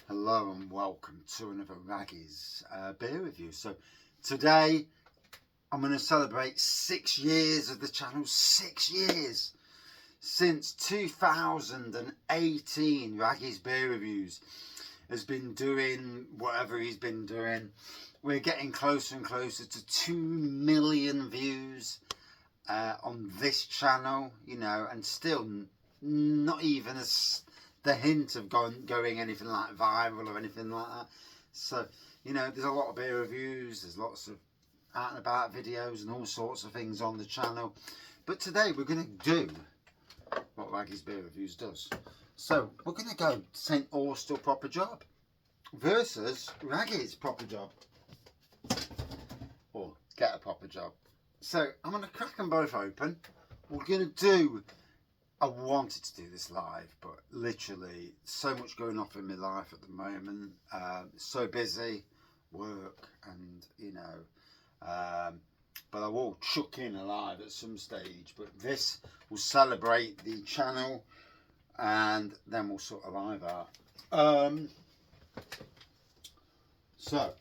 Hello and welcome to another Wraggys Beer Review. So today I'm going to celebrate 6 years of the channel. 6 years! Since 2018, Wraggys Beer Reviews has been doing whatever he's been doing. We're getting closer and closer to 2 million views on this channel, you know, and still not even the hint of going anything like viral or anything like that. So, you know, there's a lot of beer reviews, there's lots of out and about videos and all sorts of things on the channel. But today we're going to do what Wraggys Beer Reviews does. So, we're going to go St. Austell Proper Job versus Wraggys Proper Job. Or Get a Proper Job. So, I'm going to crack them both open. We're going to do... I wanted to do this live, but literally so much going off in my life at the moment. So busy, work, and you know, but I will chuck in a live at some stage. But this will celebrate the channel, and then we'll sort of live out. So,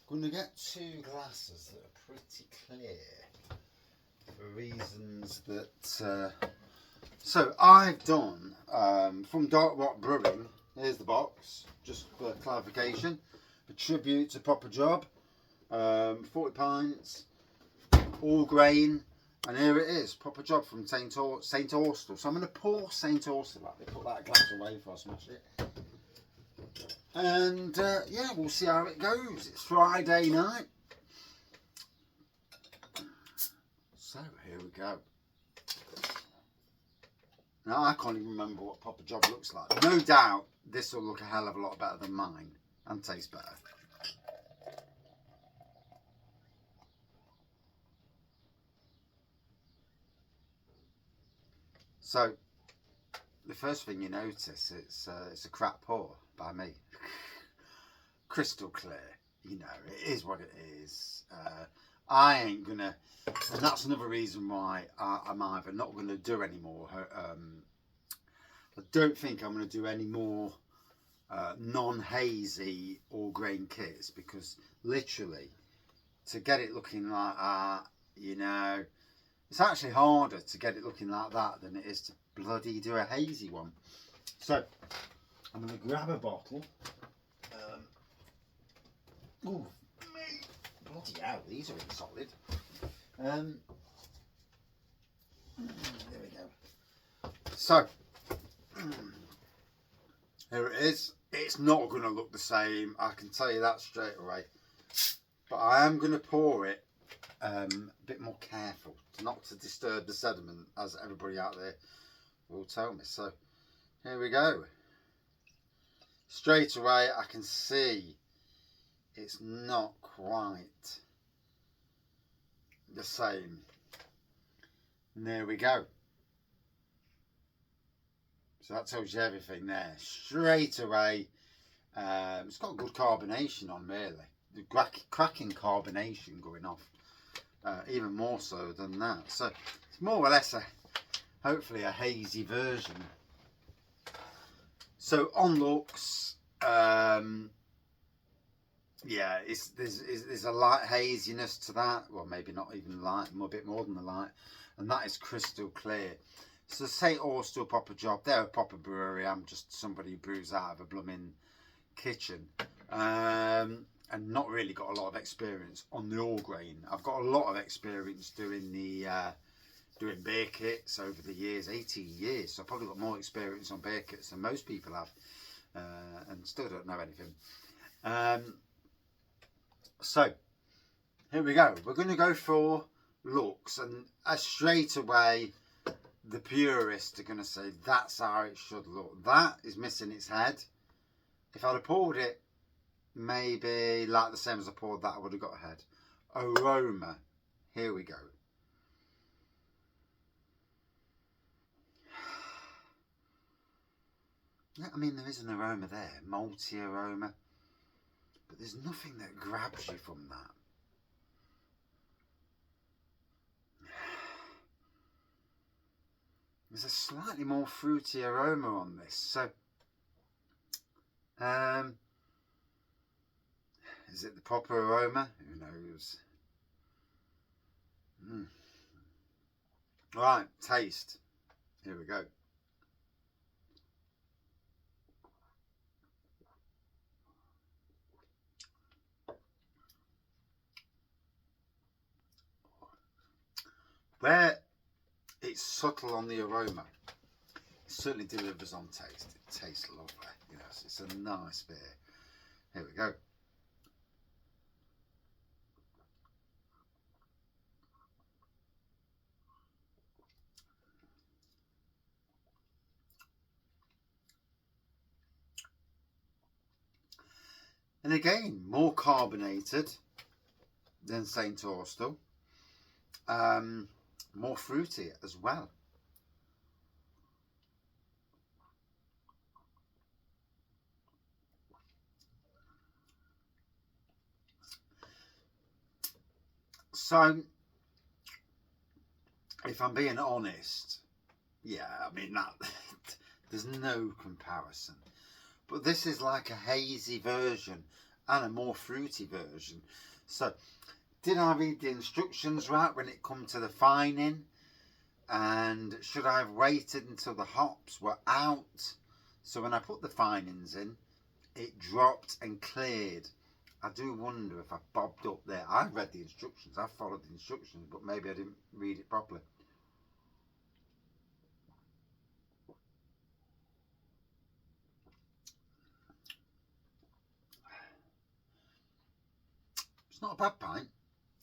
I'm going to get 2 glasses that are pretty clear for reasons that. So I've done from Dark Rock Brewing. Here's the box, just for clarification. A tribute to Proper Job, 40 pints, all grain, and here it is, Proper Job from St. Austell. So I'm going to pour St. Austell out. Put that glass away before I smash it. And yeah, we'll see how it goes. It's Friday night. So here we go. Now, I can't even remember what Proper Job looks like. No doubt this will look a hell of a lot better than mine and taste better. So, the first thing you notice, it's a crap pour by me. Crystal clear, you know, it is what it is. I ain't gonna, and that's another reason why I'm either not gonna do any more. I don't think I'm gonna do any more non-hazy all grain kits, because literally to get it looking like that, you know, it's actually harder to get it looking like that than it is to bloody do a hazy one. So I'm gonna grab a bottle. Oh, bloody hell, these are really solid. There we go. So, here it is. It's not going to look the same, I can tell you that straight away. But I am going to pour it a bit more careful, not to disturb the sediment, as everybody out there will tell me. So, here we go. Straight away, I can see it's not quite the same. And there we go. So that tells you everything there. Straight away, it's got good carbonation on, really. The cracking carbonation going off, even more so than that. So it's more or less hopefully a hazy version. So on looks, yeah, there's a light haziness to that. Well, maybe not even light, a bit more than the light, and that is crystal clear. So St. Austell Proper Job, they're a proper brewery. I'm just somebody who brews out of a blooming kitchen, and not really got a lot of experience on the all grain. I've got a lot of experience doing the doing beer kits over the years, 18 years. So I've probably got more experience on beer kits than most people have, and still don't know anything. So here we go. We're going to go for looks, and straight away the purists are going to say that's how it should look. That is missing its head. If I'd have poured it maybe like the same as I poured that, I would have got a head. Aroma, here we go. Yeah, I mean, there is an aroma there, malty aroma, but there's nothing that grabs you from that. There's a slightly more fruity aroma on this, so Is it the proper aroma? Who knows? Right, taste. Here we go. Where it's subtle on the aroma, it certainly delivers on taste. It tastes lovely. Yes, it's a nice beer. Here we go. And again, more carbonated than St. Austell. More fruity as well. So, if I'm being honest, yeah, I mean, that there's no comparison. But this is like a hazy version and a more fruity version. So, did I read the instructions right when it come to the fining? And should I have waited until the hops were out? So when I put the finings in, it dropped and cleared. I do wonder if I bobbed up there. I read the instructions, I followed the instructions, but maybe I didn't read it properly. It's not a bad pint.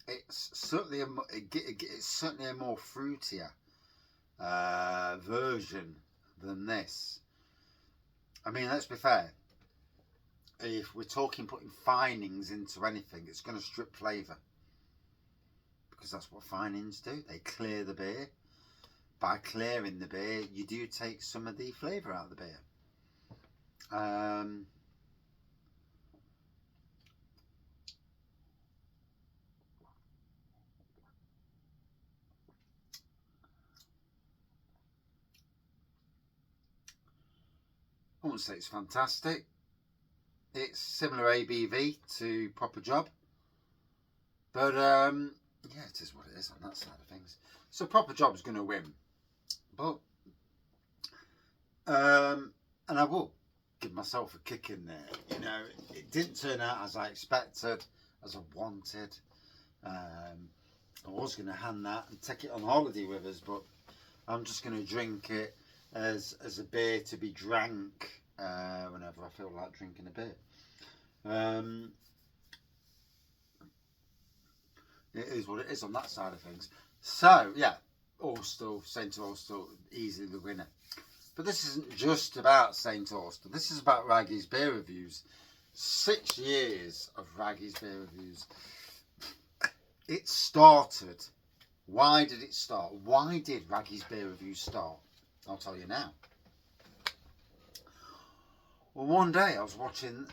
It's certainly it's certainly a more fruitier version than this. I mean, let's be fair. If we're talking putting finings into anything, it's going to strip flavour. Because that's what finings do. They clear the beer. By clearing the beer, you do take some of the flavour out of the beer. I wouldn't say it's fantastic. It's similar ABV to Proper Job. But, yeah, it is what it is on that side of things. So Proper Job's going to win. But, and I will give myself a kick in there. You know, it didn't turn out as I expected, as I wanted. I was going to hand that and take it on holiday with us, but I'm just going to drink it as a beer to be drank whenever I feel like drinking a beer. It is what it is on that side of things. So, yeah, Austell, St. Austell, easily the winner. But this isn't just about St. Austell. This is about Wraggys Beer Reviews. 6 years of Wraggys Beer Reviews. It started. Why did it start? Why did Wraggys Beer Reviews start? I'll tell you now. Well, one day I was watching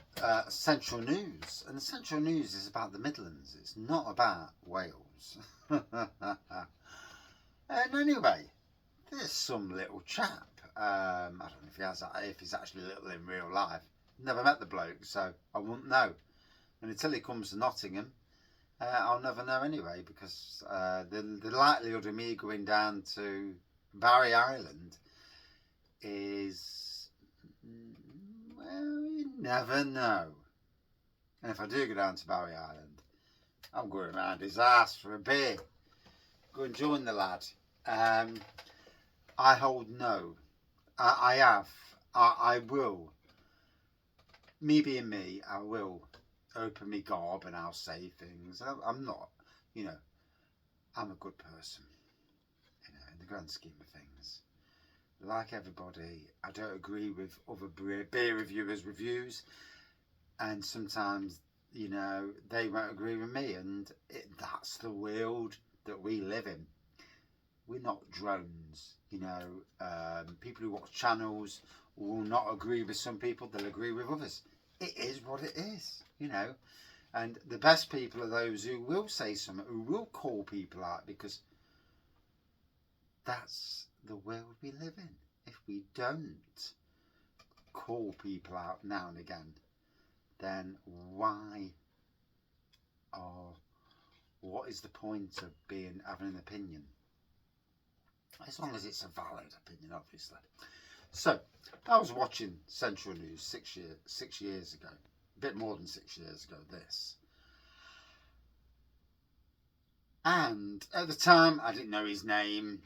Central News, and the Central News is about the Midlands. It's not about Wales. And anyway, there's some little chap. I don't know if he's actually little in real life. Never met the bloke, so I wouldn't know. And until he comes to Nottingham, I'll never know anyway, because the likelihood of me going down to Barry Island is, well, you never know. And if I do go down to Barry Island, I'm going around his ass for a beer. Go and join the lad. I hold no. I will. Me being me, I will open me gob and I'll say things. I'm not, you know, I'm a good person, you know, in the grand scheme of things. Like everybody, I don't agree with other beer reviewers' reviews, and sometimes, you know, they won't agree with me, and that's the world that we live in. We're not drones, you know. People who watch channels will not agree with some people, they'll agree with others. It is what it is, you know. And the best people are those who will say something, who will call people out, because that's the world we live in. If we don't call people out now and again, then why or what is the point of having an opinion? As long as it's a valid opinion, obviously. So, I was watching Central News 6 years ago, a bit more than 6 years ago, this. And at the time, I didn't know his name.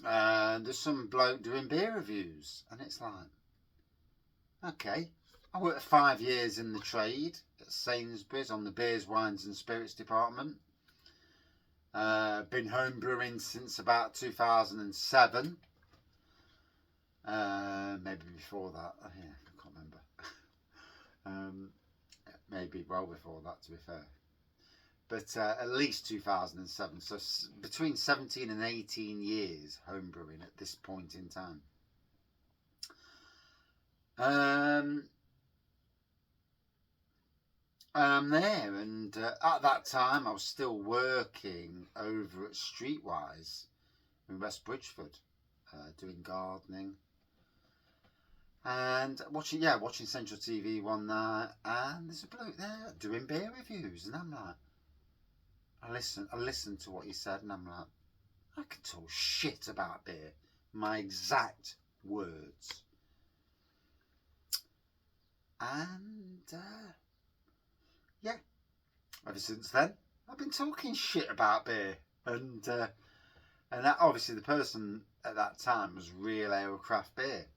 There's some bloke doing beer reviews. And it's like, okay. I worked 5 years in the trade at Sainsbury's on the beers, wines and spirits department. Been homebrewing since about 2007. Maybe before that. Yeah, I can't remember. Maybe well before that, to be fair. But at least 2007. So between 17 and 18 years homebrewing at this point in time. I'm there, and at that time I was still working over at Streetwise in West Bridgeford, doing gardening. And watching Central TV one night, and there's a bloke there doing beer reviews, and I'm like, I listened to what he said, and I'm like, I can talk shit about beer, my exact words. And yeah, ever since then, I've been talking shit about beer, and that, obviously the person at that time was Real Ale Craft Beer.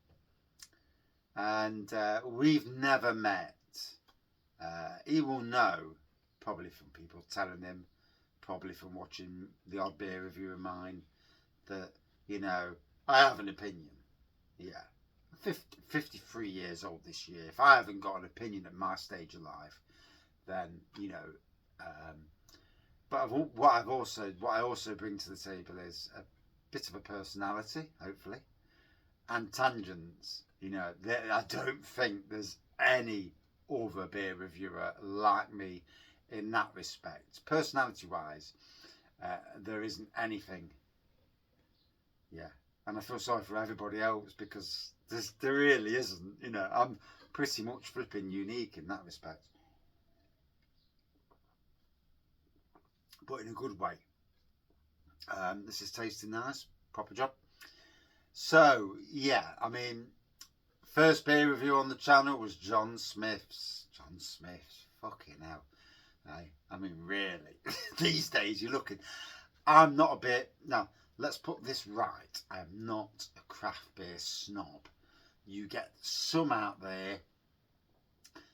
And we've never met. He will know, probably from people telling him, probably from watching the odd beer review of mine, that, you know, I have an opinion. Yeah. 53 years old this year. If I haven't got an opinion at my stage of life, then, you know, but what I also bring to the table is a bit of a personality, hopefully, and tangents. You know, I don't think there's any other beer reviewer like me in that respect. Personality-wise, there isn't anything. Yeah, and I feel sorry for everybody else because there really isn't. You know, I'm pretty much flipping unique in that respect, but in a good way. This is tasting nice, proper job. So yeah, I mean, first beer review on the channel was John Smith's. John Smith's, fucking hell. I mean, really, these days you're looking. I'm not a beer. Now, let's put this right. I am not a craft beer snob. You get some out there,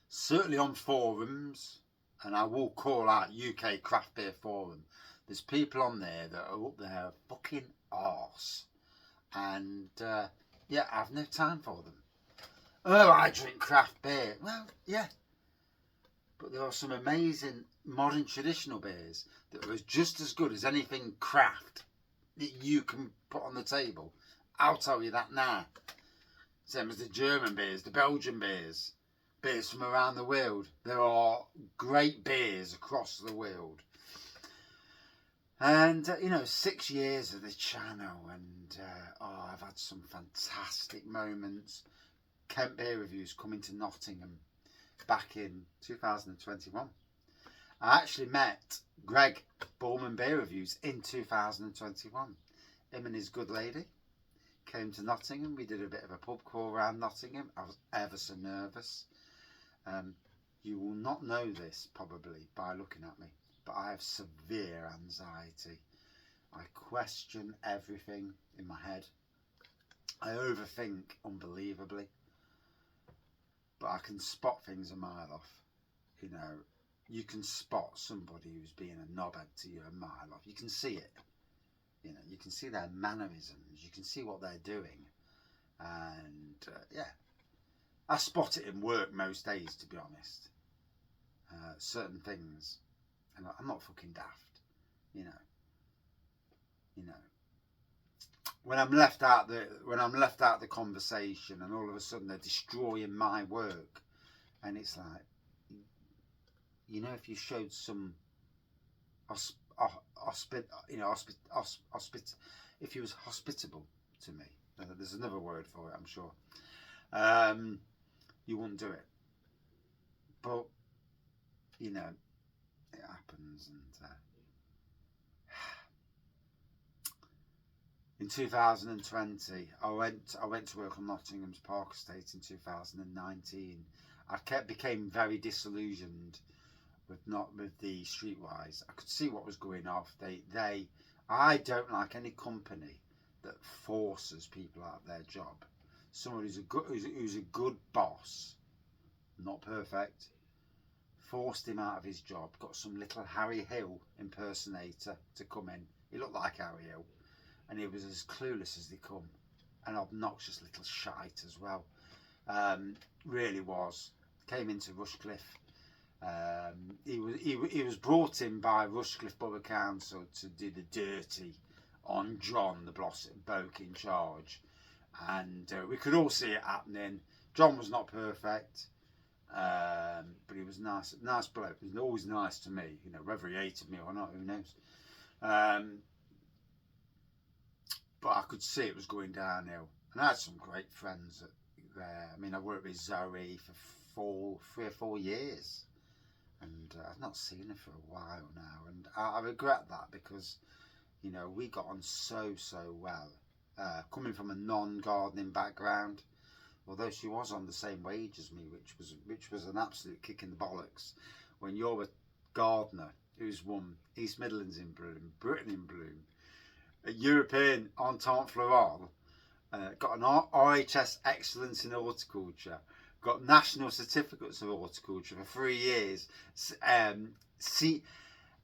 certainly on forums, and I will call out UK Craft Beer Forum. There's people on there that are up there fucking arse. And, yeah, I have no time for them. Oh, I drink craft beer. Well, yeah. But there are some amazing modern traditional beers that are just as good as anything craft that you can put on the table. I'll tell you that now. Same as the German beers, the Belgian beers, beers from around the world. There are great beers across the world. And, you know, 6 years of the channel, and I've had some fantastic moments. Kent Beer Reviews coming to Nottingham back in 2021. I actually met Greg Bullman Beer Reviews in 2021. Him and his good lady came to Nottingham. We did a bit of a pub crawl around Nottingham. I was ever so nervous. You will not know this probably by looking at me, but I have severe anxiety. I question everything in my head. I overthink unbelievably, but I can spot things a mile off. You know, you can spot somebody who's being a knobhead to you a mile off. You can see it. You know, you can see their mannerisms. You can see what they're doing. And, yeah. I spot it in work most days, to be honest. Certain things. And I'm not fucking daft. You know. When I'm left out the conversation and all of a sudden they're destroying my work, and it's like, you know, if you showed some if you was hospitable to me, there's another word for it, I'm sure, you wouldn't do it. But, you know, I happens. And in 2020, I went to work on Nottingham's Park Estate in 2019. Became very disillusioned with the Streetwise. I could see what was going off. I don't like any company that forces people out of their job. Someone who's a good boss, not perfect, forced him out of his job. Got some little Harry Hill impersonator to come in. He looked like Harry Hill, and he was as clueless as they come, an obnoxious little shite as well. Really was. Came into Rushcliffe. He was brought in by Rushcliffe Borough Council to do the dirty on John, the bloke in charge, and we could all see it happening. John was not perfect, but he was nice bloke. He was always nice to me, you know, whether he hated me or not, who knows. But I could see it was going downhill, and I had some great friends there. I mean, I worked with Zoe for 3 or 4 years, and I've not seen her for a while now, and I regret that, because, you know, we got on so well. Coming from a non-gardening background, although she was on the same wage as me, which was an absolute kick in the bollocks. When you're a gardener who's won East Midlands in Bloom, Britain in Bloom, a European Entente Florale, got an RHS Excellence in Horticulture, got national certificates of horticulture for 3 years,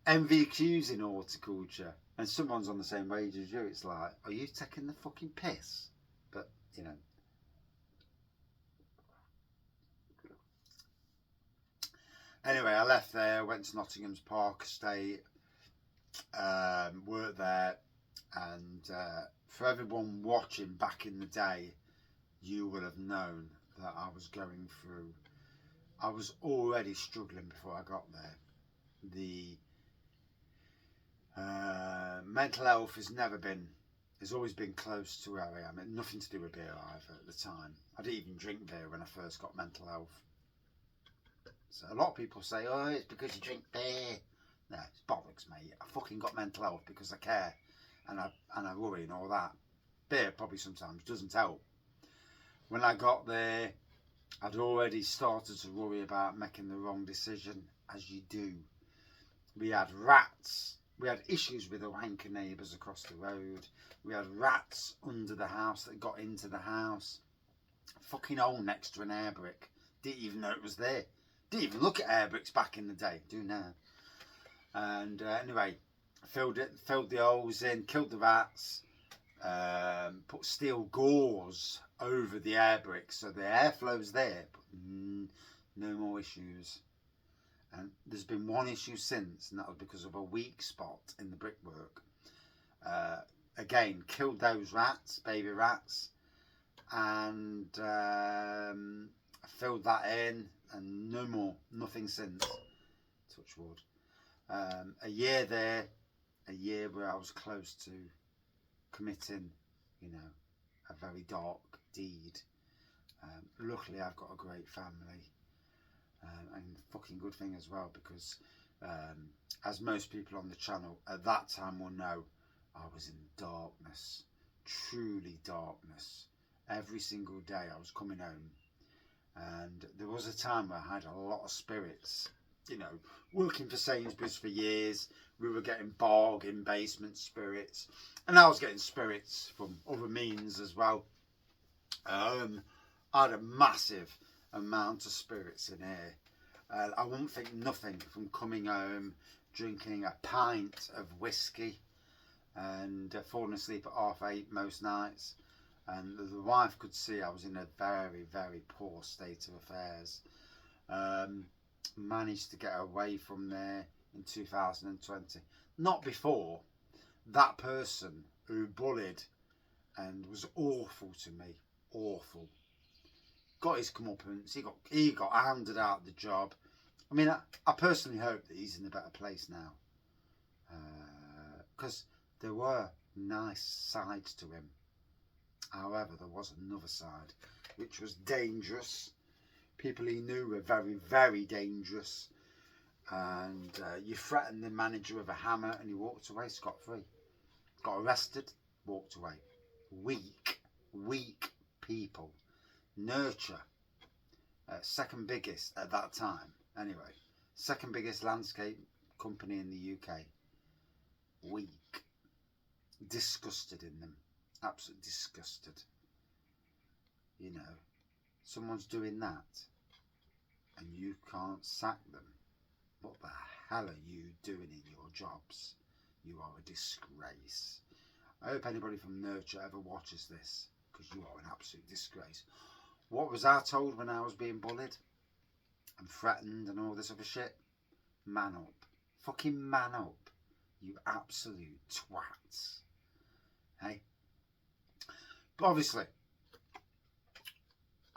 MVQs in horticulture, and someone's on the same wage as you. It's like, are you taking the fucking piss? But, you know. Anyway, I left there, went to Nottingham's Park Estate, worked there, and for everyone watching back in the day, you will have known that I was going through, I was already struggling before I got there. The mental health has always been close to where I am. It had nothing to do with beer either at the time. I didn't even drink beer when I first got mental health. So a lot of people say, oh, it's because you drink beer. No, it's bollocks, mate. I fucking got mental health because I care, and I worry and all that. Beer probably sometimes doesn't help. When I got there, I'd already started to worry about making the wrong decision, as you do. We had rats. We had issues with the wanker neighbours across the road. We had rats under the house that got into the house. Fucking hole next to an air brick. Didn't even know it was there. Didn't even look at air bricks back in the day. Do now. And anyway, filled the holes in, killed the rats, put steel gauze over the air bricks so the airflow's there, but no more issues. And there's been one issue since, and that was because of a weak spot in the brickwork. Again, killed those rats, baby rats, and filled that in, and no more, nothing since. Touch wood. A year there, a year where I was close to committing, you know, a very dark deed. Luckily, I've got a great family. And fucking good thing as well, because as most people on the channel at that time will know, I was in darkness, truly darkness. Every single day I was coming home, and there was a time where I had a lot of spirits, you know, working for Sainsbury's for years. We were getting bargain basement spirits, and I was getting spirits from other means as well. I had a massive amount of spirits in here. I wouldn't think nothing from coming home, drinking a pint of whiskey, and falling asleep at 8:30 most nights. And the wife could see I was in a very, very poor state of affairs. Managed to get away from there in 2020. Not before. That person who bullied and was awful to me, awful, got his comeuppance. He got handed out the job. I mean, I personally hope that he's in a better place now, because there were nice sides to him. However, there was another side which was dangerous. People he knew were very, very dangerous, and you threatened the manager with a hammer and he walked away scot-free. Got arrested, walked away. Weak people. Nurture, second biggest at that time, anyway, second biggest landscape company in the UK. Weak. Disgusted in them. Absolutely disgusted. You know, someone's doing that and you can't sack them. What the hell are you doing in your jobs? You are a disgrace. I hope anybody from Nurture ever watches this, because you are an absolute disgrace. What was I told when I was being bullied and threatened and all this other shit? Man up. Fucking man up. You absolute twats. Hey? But obviously,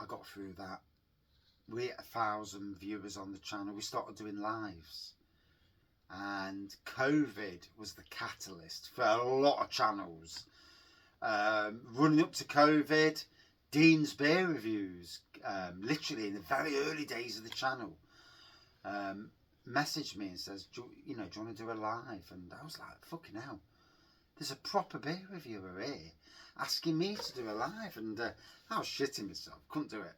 I got through that. We hit 1,000 viewers on the channel. We started doing lives. And COVID was the catalyst for a lot of channels. Running up to COVID, Dean's Beer Reviews, literally in the very early days of the channel, messaged me and says, do you want to do a live? And I was like, fucking hell, there's a proper beer reviewer here asking me to do a live. And I was shitting myself, couldn't do it.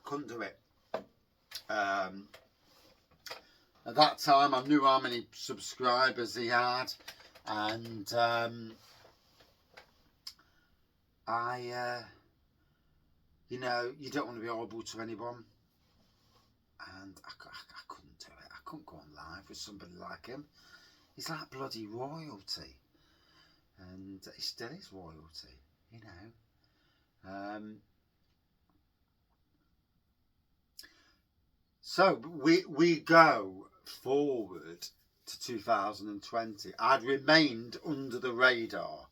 Couldn't do it. At that time I knew how many subscribers he had, and you know, you don't want to be horrible to anyone, and I couldn't do it. I couldn't go on live with somebody like him. He's like bloody royalty, and he still is royalty, you know. So we go forward to 2020. I'd remained under the radar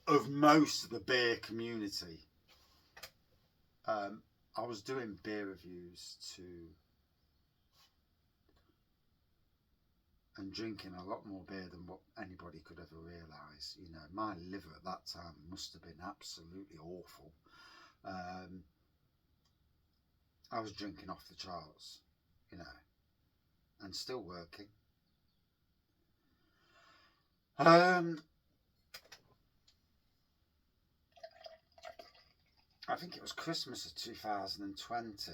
of most of the beer community. I was doing beer reviews and drinking a lot more beer than what anybody could ever realise. You know, my liver at that time must have been absolutely awful. I was drinking off the charts, you know, and still working. I think it was Christmas of 2020.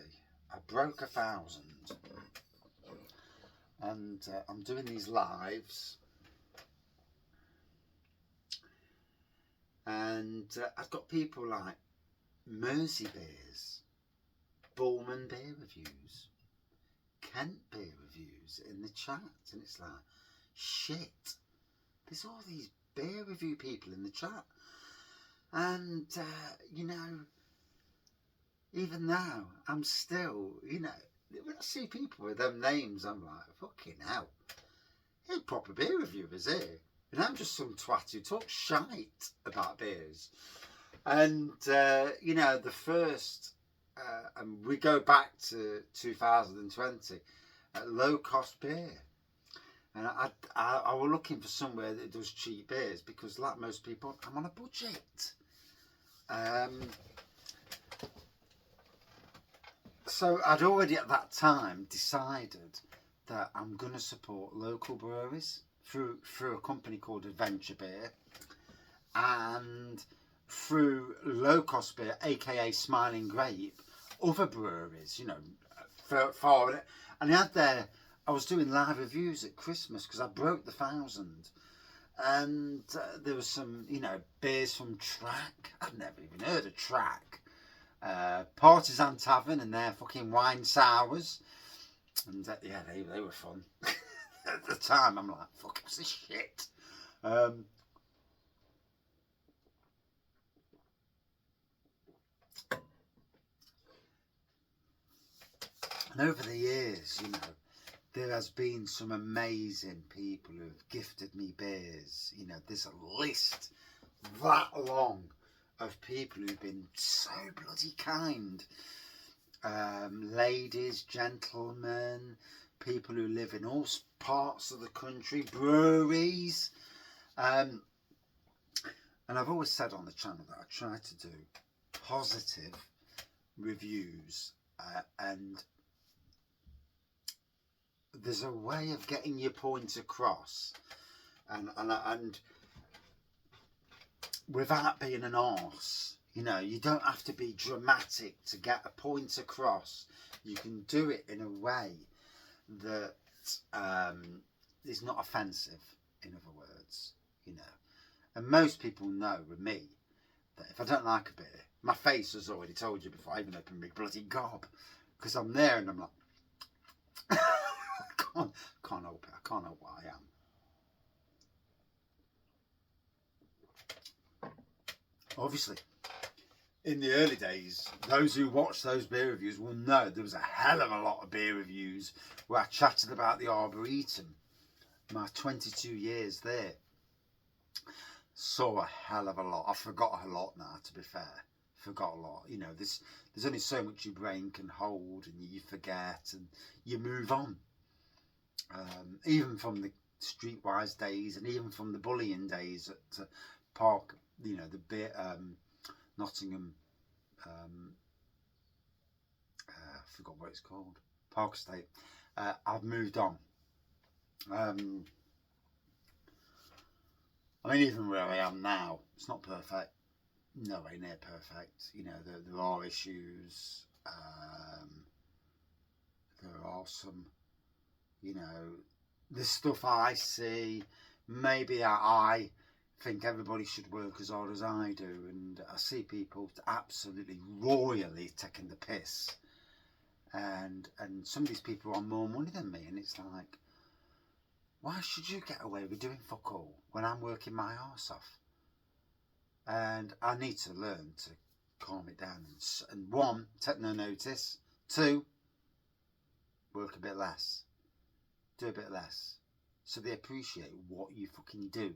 I broke 1,000, and I'm doing these lives, and I've got people like Mersey Beers, Bullman Beer Reviews, Kent Beer Reviews in the chat, and it's like, shit, there's all these beer review people in the chat, and you know, even now I'm still, you know, when I see people with them names, I'm like, fucking hell, they're proper beer reviewers here, and I'm just some twat who talks shite about beers. And you know, the first and we go back to 2020, low cost beer, and I was looking for somewhere that does cheap beers, because like most people, I'm on a budget. So I'd already at that time decided that I'm going to support local breweries through a company called Adventure Beer, and through low cost beer, aka Smiling Grape, other breweries, you know, far. And I was doing live reviews at Christmas because I broke the 1,000, and there was some, you know, beers from Track. I'd never even heard of Track. Partisan Tavern and their fucking wine sours, and yeah, they were fun. At the time, I'm like, fuck, what's this shit? And over the years, you know, there has been some amazing people who have gifted me beers. You know, there's a list that long of people who've been so bloody kind. Ladies, gentlemen, people who live in all parts of the country, breweries. And I've always said on the channel that I try to do positive reviews, and there's a way of getting your point across, and without being an arse. You know, you don't have to be dramatic to get a point across. You can do it in a way that is not offensive, in other words, you know. And most people know with me that if I don't like a beer, my face has already told you before I even open my bloody gob, because I'm there and I'm like, I can't help it. I can't help what I am. Obviously, in the early days, those who watched those beer reviews will know there was a hell of a lot of beer reviews where I chatted about the Arboretum. My 22 years there saw a hell of a lot. I forgot a lot now, to be fair. Forgot a lot. You know, there's only so much your brain can hold, and you forget and you move on. Even from the streetwise days, and even from the bullying days at Park, you know, the beer, Nottingham, I forgot what it's called, Park Estate. I've moved on. I mean, even where I am now, it's not perfect. Nowhere near perfect. You know, there are issues. There are some, you know, the stuff I see. Maybe I think everybody should work as hard as I do, and I see people absolutely royally taking the piss. And some of these people are on more money than me, and it's like, why should you get away with doing fuck all when I'm working my arse off? And I need to learn to calm it down. And one, take no notice. Two, work a bit less. Do a bit less. So they appreciate what you fucking do.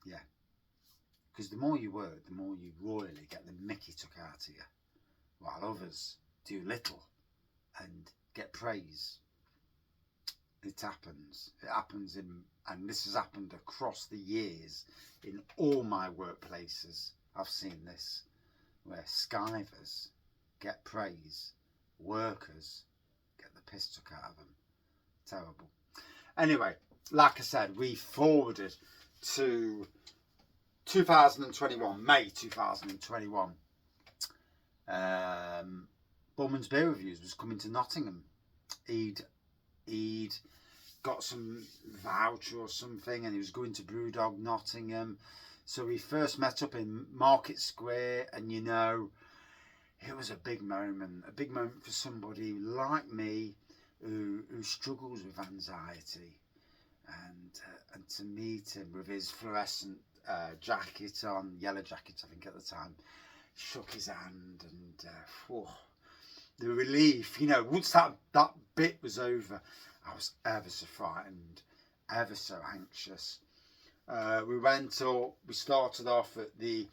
Yeah. Because the more you work, the more you royally get the mickey took out of you. While others do little and get praise. It happens. It happens and this has happened across the years in all my workplaces. I've seen this, where skivers get praise, workers get the piss took out of them. Terrible. Anyway, like I said, we forwarded to 2021, May 2021. Bowman's Beer Reviews was coming to Nottingham. He'd got some voucher or something, and he was going to Brewdog Nottingham. So we first met up in Market Square, and you know, it was a big moment for somebody like me who struggles with anxiety, and to meet him with his fluorescent jacket on, yellow jacket I think at the time, shook his hand, and the relief, you know, once that bit was over, I was ever so frightened, ever so anxious. We went up, we started off at the,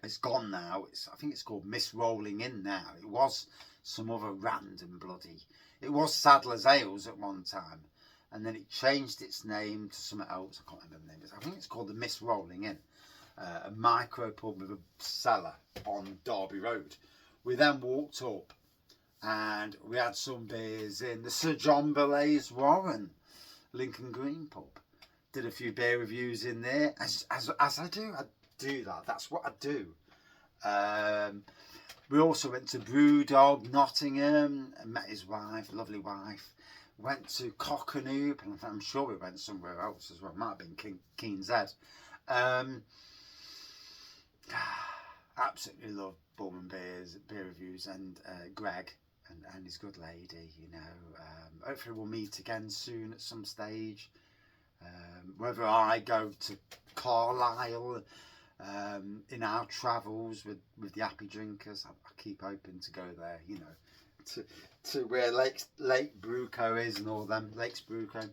it's gone now, I think it's called Miss Rolling In now. It was some other random bloody, it was Sadler's Ales at one time, and then it changed its name to something else. I can't remember the name. I think it's called the Miss Rolling In, a micro pub with a cellar on Derby Road. We then walked up and we had some beers in the Sir John Belay's Warren, Lincoln Green pub. Did a few beer reviews in there, as I do. I do that. That's what I do. We also went to Brewdog Nottingham and met his wife, lovely wife. Went to Cockanoop, and I'm sure we went somewhere else as well. Might have been Keen's Head. Absolutely love Bowman Beer Reviews, and Greg and his good lady, you know. Hopefully we'll meet again soon at some stage. Whether I go to Carlisle in our travels with the Happy Drinkers, I keep hoping to go there, you know, to where Lake Bruco is and all them, Lakes Bruco.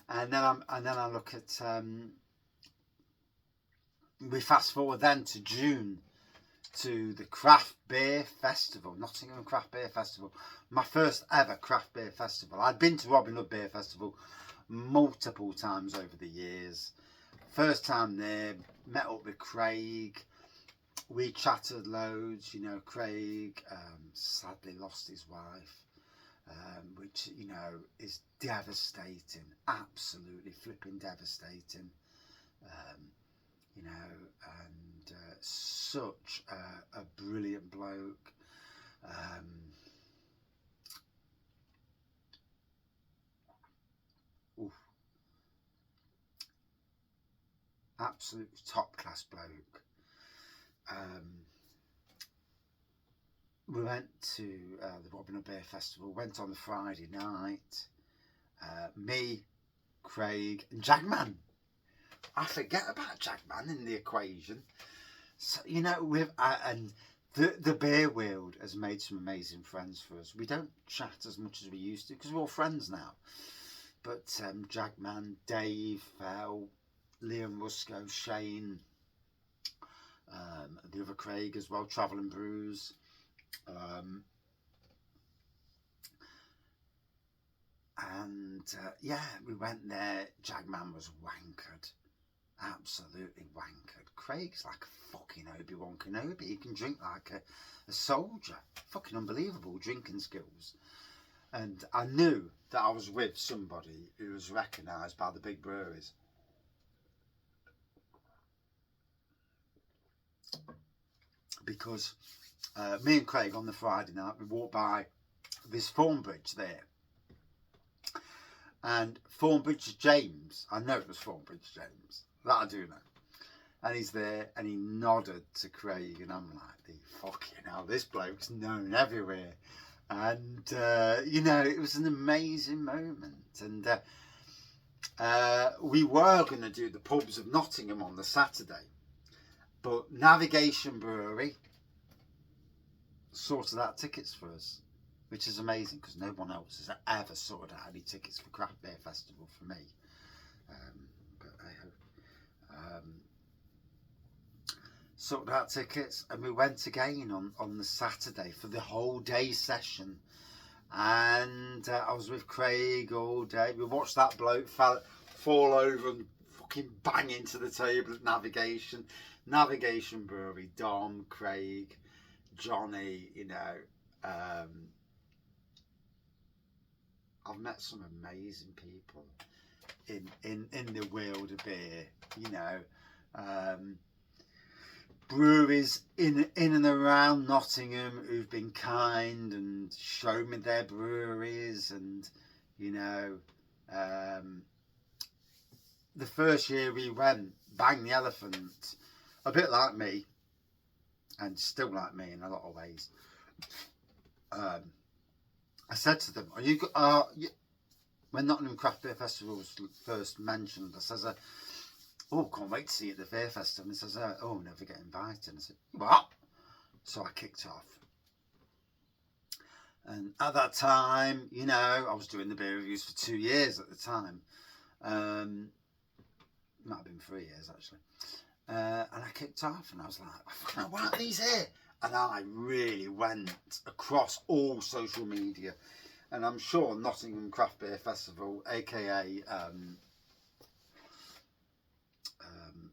And then I look at we fast forward then to June, to the Craft Beer Festival, Nottingham Craft Beer Festival, my first ever craft beer festival. I'd been to Robin Hood Beer Festival multiple times over the years. First time there, met up with Craig, we chatted loads. You know, Craig sadly lost his wife, which, you know, is devastating, absolutely flipping devastating. You know, and such a brilliant bloke. Oof. Absolute top class bloke. We went to the Robin Hood Beer Festival, went on the Friday night. Me, Craig and Jagman. I forget about Jagman in the equation. So, you know, and the beer world has made some amazing friends for us. We don't chat as much as we used to because we're all friends now. But Jagman, Dave, Phil, Liam Rusco, Shane, the other Craig as well, Travelling Brews. Yeah, we went there. Jagman was wankered. Absolutely wankered. Craig's like a fucking Obi-Wan Kenobi. He can drink like a soldier. Fucking unbelievable drinking skills. And I knew that I was with somebody who was recognised by the big breweries. Because me and Craig on the Friday night, we walked by this Thornbridge there. And Thornbridge James, I know it was Thornbridge James, that I do know. And he's there and he nodded to Craig and I'm like, fucking hell, this bloke's known everywhere. And, you know, it was an amazing moment. And we were going to do the pubs of Nottingham on the Saturday. But Navigation Brewery sorted out tickets for us, which is amazing because no one else has ever sorted out any tickets for Craft Beer Festival for me. But I hope. Sorted out tickets and we went again on the Saturday for the whole day session. And I was with Craig all day. We watched that bloke fall over and fucking bang into the table at Navigation Brewery. Dom, Craig, Johnny, you know. I've met some amazing people in the world of beer, you know. Breweries in and around Nottingham who've been kind and shown me their breweries. And, you know, the first year we went, Bang the Elephant, a bit like me, and still like me in a lot of ways. I said to them, "Are you when Nottingham Craft Beer Festival was first mentioned, I says, oh, can't wait to see you at the Beer Festival." And he says, oh, never get invited. And I said, what? So I kicked off. And at that time, you know, I was doing the beer reviews for 2 years at the time. Might have been 3 years, actually. And I kicked off and I was like, why aren't these here? And I really went across all social media. And I'm sure Nottingham Craft Beer Festival, aka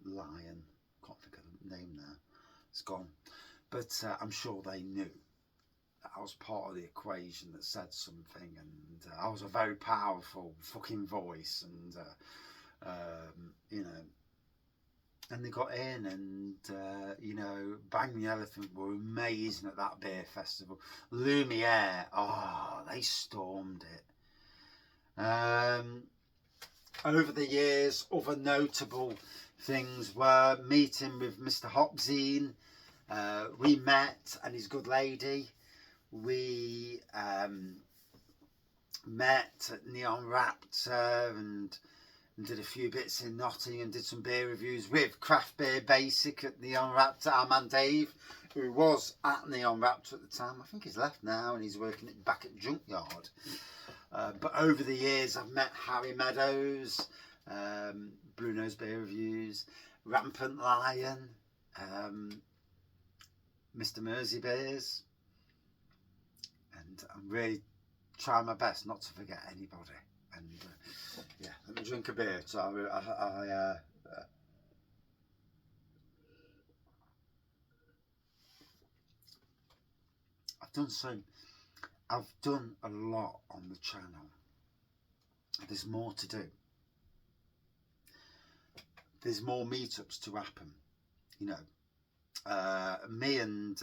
Lion, can't think of the name now, it's gone. But I'm sure they knew that I was part of the equation that said something, and I was a very powerful fucking voice, and you know. And they got in, and you know, Bang the Elephant were amazing at that beer festival. Lumiere, oh, they stormed it. Over the years, other notable things were meeting with Mr. Hopzine. We met, and his good lady. We met at Neon Raptor and did a few bits in Nottingham, did some beer reviews with Craft Beer Basic at Neon Raptor. Our man Dave, who was at Neon Raptor at the time, I think he's left now and he's working back at Junkyard. But over the years, I've met Harry Meadows, Bruno's Beer Reviews, Rampant Lion, Mr. Mersey Beers, and I'm really trying my best not to forget anybody. And yeah, let me drink a beer. So I've done a lot on the channel. There's more to do. There's more meetups to happen. You know, me and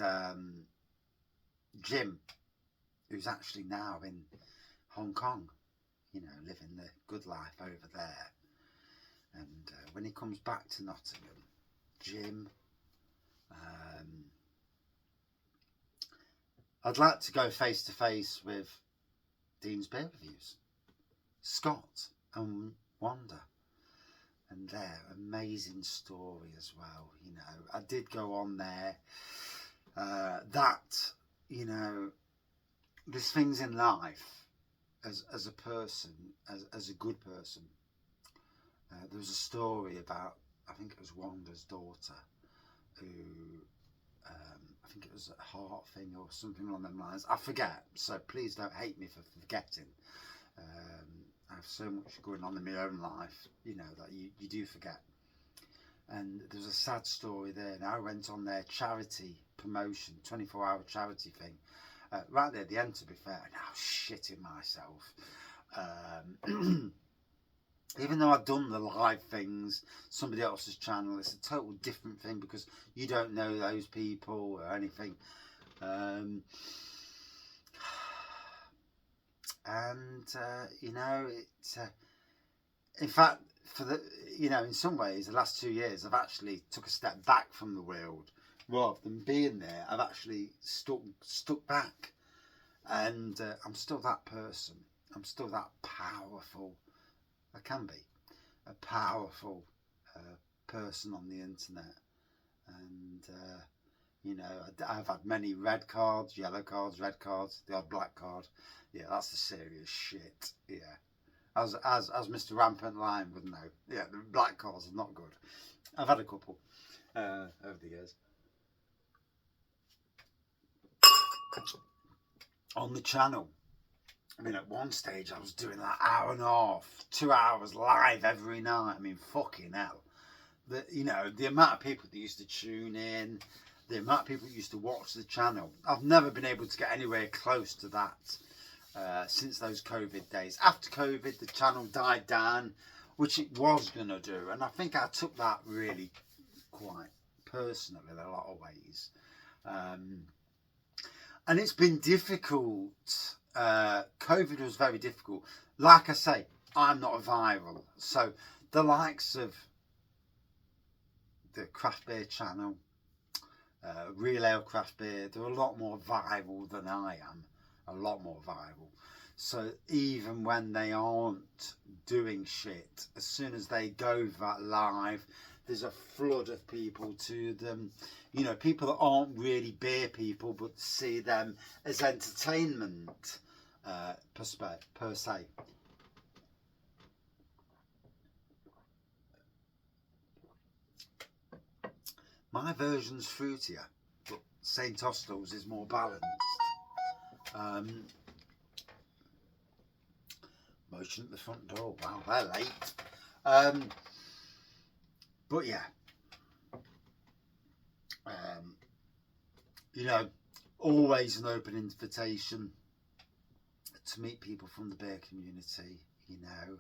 Jim, who's actually now in Hong Kong, you know, living the good life over there. And when he comes back to Nottingham, Jim, I'd like to go face to face with Dean's Beer Reviews, Scott and Wanda, and their amazing story as well. You know, I did go on there. That, you know, there's things in life as a person, as a good person. There was a story about, I think it was Wanda's daughter, who, I think it was a heart thing or something along them lines. I forget, so please don't hate me for forgetting. I have so much going on in my own life, you know, that you do forget. And there was a sad story there, and I went on their charity promotion, 24-hour charity thing, right there at the end, to be fair, and I was shitting myself. Even though I've done the live things, somebody else's channel, it's a total different thing because you don't know those people or anything. You know, it's in fact, for the, you know, in some ways, the last 2 years, I've actually took a step back from the world rather than being there. I've actually stuck back, and I'm still that person. I'm still that powerful. I can be a powerful person on the internet, and you know, I've had many red cards, yellow cards, red cards, the odd black card. Yeah, that's the serious shit. Yeah, as Mr. Rampant Lion would know. Yeah, the black cards are not good. I've had a couple over the years. On the channel, I mean, at one stage I was doing like 1.5 hours, 2 hours live every night. I mean, fucking hell. You know, the amount of people that used to tune in, the amount of people that used to watch the channel. I've never been able to get anywhere close to that since those COVID days. After COVID, the channel died down, which it was going to do. And I think I took that really quite personally in a lot of ways. And it's been difficult. COVID was very difficult. Like I say, I'm not a viral, so the likes of the craft beer channel, Real Ale Craft Beer, they're a lot more viral than I am, a lot more viral. So even when they aren't doing shit, as soon as they go that live, there's a flood of people to them. You know, people that aren't really beer people but see them as entertainment per se. My version's fruitier, but St. Austell's is more balanced. Motion at the front door. Wow, they're late. But yeah, you know, always an open invitation to meet people from the beer community. You know,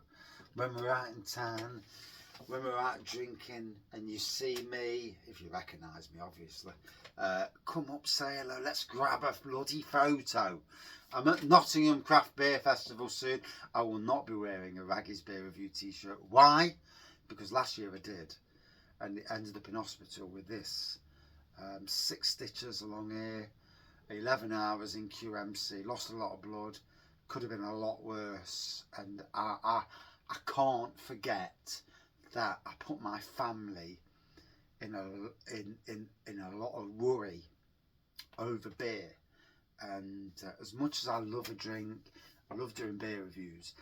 when we're out in town, when we're out drinking and you see me, if you recognise me obviously, come up, say hello, let's grab a bloody photo. I'm at Nottingham Craft Beer Festival soon. I will not be wearing a Wraggys Beer Review t-shirt. Why? Because last year I did, and it ended up in hospital with this. 6 stitches along here, 11 hours in QMC, lost a lot of blood, could have been a lot worse, and I can't forget that I put my family in a lot of worry over beer. And as much as I love a drink, I love doing beer reviews,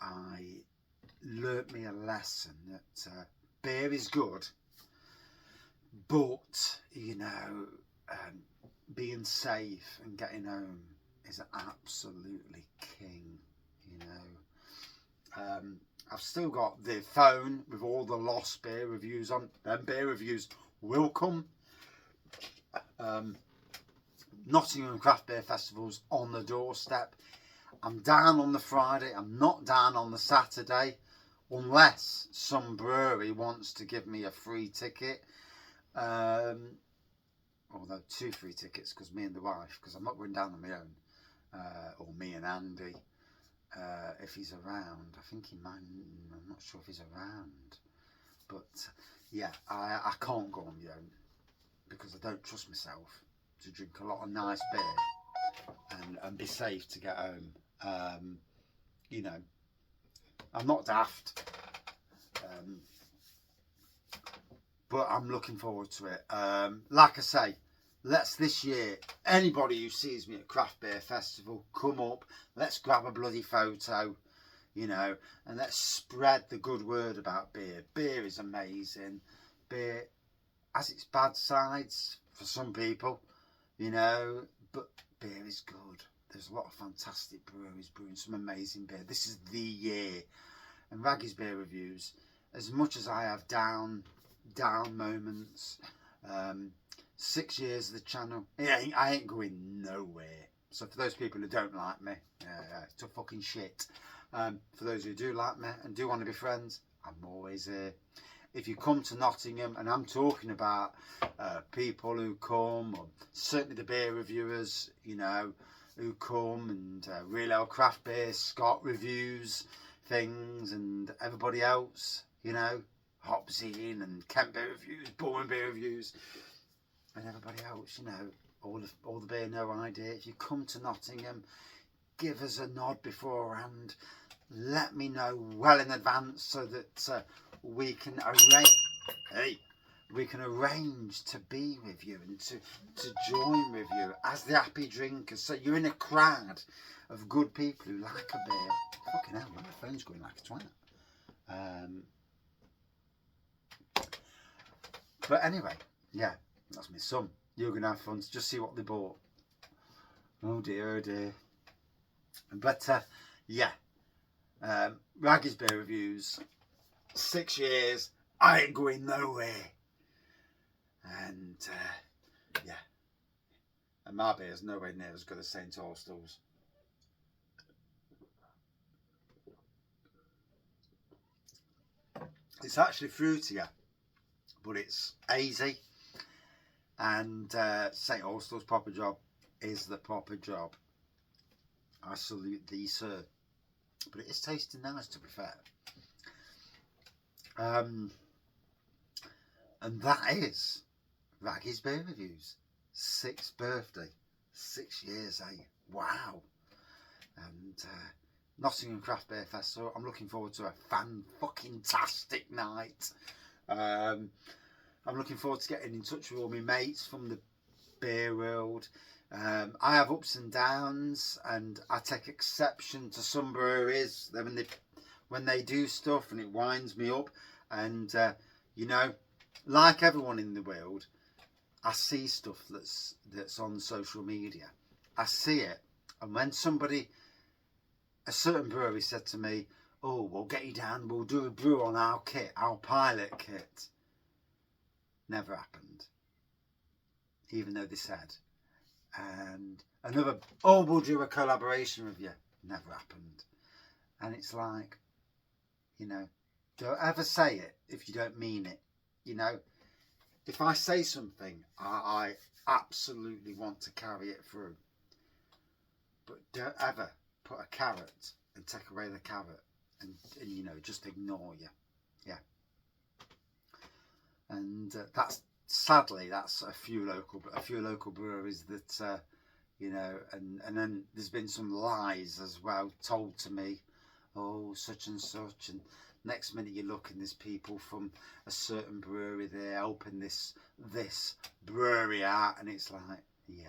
I learnt me a lesson that beer is good, but you know, being safe and getting home is absolutely king. You know, I've still got the phone with all the lost beer reviews on. Them beer reviews will come. Nottingham Craft Beer Festival's on the doorstep. I'm down on the Friday. I'm not down on the Saturday, unless some brewery wants to give me a free ticket. Although 2 free tickets, because me and the wife, because I'm not going down on my own. Or me and Andy, if he's around. I think he might. I'm not sure if he's around. But yeah, I can't go on my own because I don't trust myself to drink a lot of nice beer and be safe to get home. You know, I'm not daft, but I'm looking forward to it. Like I say, let's this year, anybody who sees me at Craft Beer Festival, come up, let's grab a bloody photo, you know, and let's spread the good word about beer. Beer is amazing. Beer has its bad sides for some people, you know, but beer is good. There's a lot of fantastic breweries brewing some amazing beer. This is the year. And Wraggys Beer Reviews, as much as I have down moments, 6 years of the channel, I ain't going nowhere. So for those people who don't like me, it's a fucking shit. For those who do like me and do want to be friends, I'm always here. If you come to Nottingham, and I'm talking about people who come, or certainly the beer reviewers, you know, who come, and Real Ale Craft Beer, Scott reviews things, and everybody else, you know, Hopzine and Kent Beer Reviews, Bourne Beer Reviews, and everybody else, you know, all the beer no idea. If you come to Nottingham, give us a nod beforehand. Let me know well in advance so that we can arrange to be with you and to join with you as the happy drinkers. So you're in a crowd of good people who like a beer. Fucking hell, my phone's going like a twat. But anyway, yeah, that's my son. You're going to have fun to just see what they bought. Oh dear, oh dear. But yeah, Wraggys Beer Reviews, 6 years, I ain't going nowhere. And yeah, and my beer's nowhere near as good as St. Austell's. It's actually fruitier, but it's hazy. And St. Austell's proper job is the proper job. I salute thee, sir. But it is tasting nice, to be fair. And that is Wraggys Beer Reviews. 6th birthday. 6 years, eh? Wow. And Nottingham Craft Beer Festival. I'm looking forward to a fan-fucking-tastic night. I'm looking forward to getting in touch with all my mates from the beer world. I have ups and downs, and I take exception to some breweries when they do stuff, and it winds me up. And you know, like everyone in the world, I see stuff that's on social media. I see it, and when a certain brewery said to me, "Oh, we'll get you down. We'll do a brew on our kit, our pilot kit." Never happened, even though they said. And another, "Oh, we'll do a collaboration with you." Never happened. And it's like, you know, don't ever say it if you don't mean it. You know, if I say something, I absolutely want to carry it through. But don't ever put a carrot and take away the carrot and you know, just ignore you. Yeah. And that's sadly a few local breweries that you know, and then there's been some lies as well told to me. Oh, such and such, and next minute you look and there's people from a certain brewery there helping this brewery out, and it's like, yeah.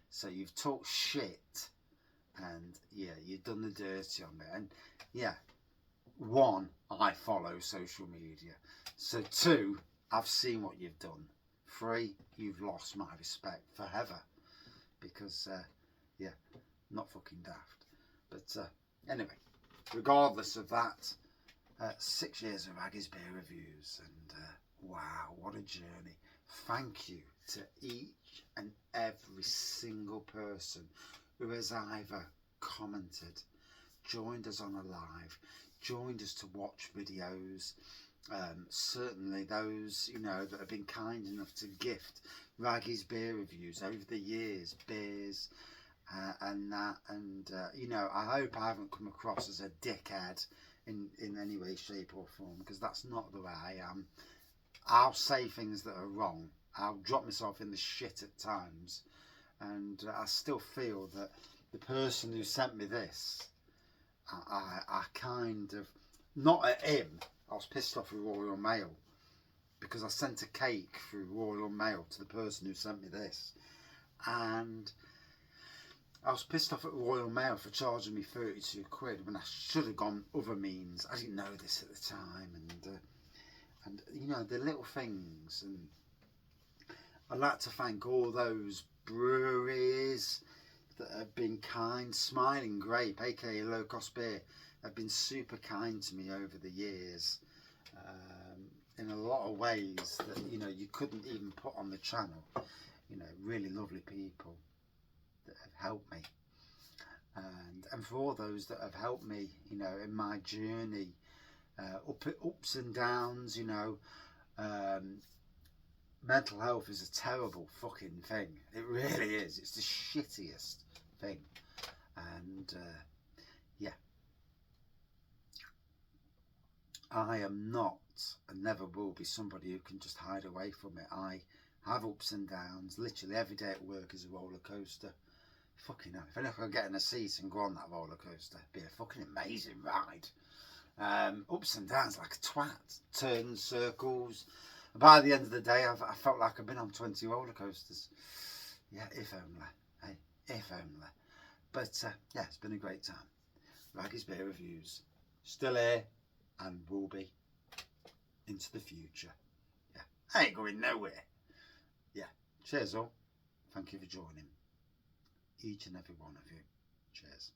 So you've talked shit, and yeah, you've done the dirty on it. And yeah, 1, I follow social media. So 2, I've seen what you've done. 3, you've lost my respect forever, because yeah, not fucking daft. But anyway, regardless of that, 6 years of Wraggys Beer Reviews, and wow, what a journey. thank you to each and every single person who has either commented, joined us on a live, joined us to watch videos. Certainly those, you know, that have been kind enough to gift Wraggys Beer Reviews over the years, beers and that, and you know, I hope I haven't come across as a dickhead in any way, shape or form, because that's not the way I am. I'll say things that are wrong, I'll drop myself in the shit at times, and I still feel that the person who sent me this, I kind of, not at him, I was pissed off with Royal Mail because I sent a cake through Royal Mail to the person who sent me this, and I was pissed off at Royal Mail for charging me 32 quid when I should have gone other means. I didn't know this at the time, and you know, the little things. And I'd like to thank all those breweries that have been kind. Smiling Grape, aka Low Cost Beer, have been super kind to me over the years, in a lot of ways that, you know, you couldn't even put on the channel. You know, really lovely people that have helped me, and for all those that have helped me, you know, in my journey, ups and downs. You know, mental health is a terrible fucking thing. It really is. It's the shittiest thing, and yeah, I am not and never will be somebody who can just hide away from it. I have ups and downs. Literally every day at work is a roller coaster. Fucking hell, if I could get in a seat and go on that roller coaster, it'd be a fucking amazing ride. Ups and downs like a twat, turns, circles. And by the end of the day, I felt like I've been on 20 roller coasters. Yeah, if only. Hey, if only. But yeah, it's been a great time. Wraggys Beer Reviews, still here and will be into the future. Yeah, I ain't going nowhere. Yeah, cheers all. Thank you for joining. Each and every one of you. Cheers.